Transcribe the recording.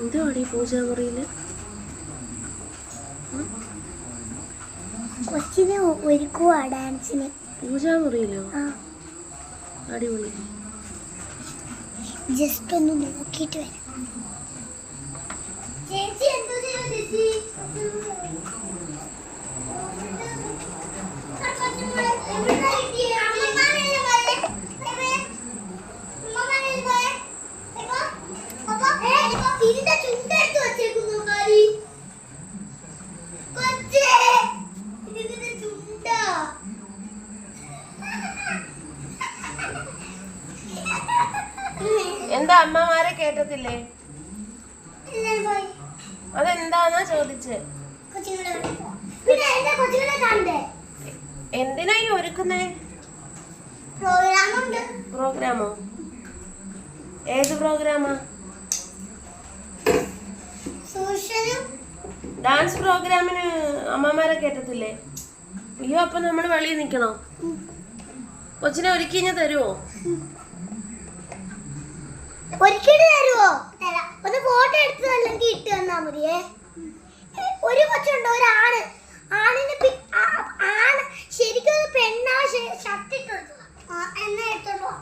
എന്തുവാടി പൂജാമുറിയില്? കൊച്ചിനെ ഒരുക്കുവാ ഡാൻസിന്. പൂജാമുറിയിലോ? അടിപൊളി. ജസ്റ്റ് ഒന്ന് നോക്കിയിട്ട് വരാം. ചേച്ചി എന്തോ ചേച്ചി എന്താ അമ്മമാരെ കേട്ടത്തില്ലേ? അതെന്താന്നാ ചോദിച്ചേ. എന്തിനാ ഈ ഒരുക്കുന്നേ? പ്രോഗ്രാമോ? ഏത് പ്രോഗ്രാമാ? ഡാൻസ് പ്രോഗ്രാമിന് അമ്മമാരെ കേട്ടത്തില്ലേ? അയ്യോ, അപ്പൊ നമ്മള് വെളിയിൽ നിക്കണോ? കൊച്ചിനെ ഒരുക്കി ഞാൻ തരുവോ? ഒരിക്കലും തരുവോ? ഒന്ന് ഫോട്ടോ എടുത്ത് അല്ലെങ്കിൽ ഇട്ട് തന്നാ മതിയേ. ഒരു കൊച്ചുണ്ടോ, ഒരാണ്. ആണിന് ആണ് ശരിക്കും പെണ്ണാ ഷർട്ട് ഇട്ട് കൊടുത്തു. എന്നാ എടുത്തോളൂ.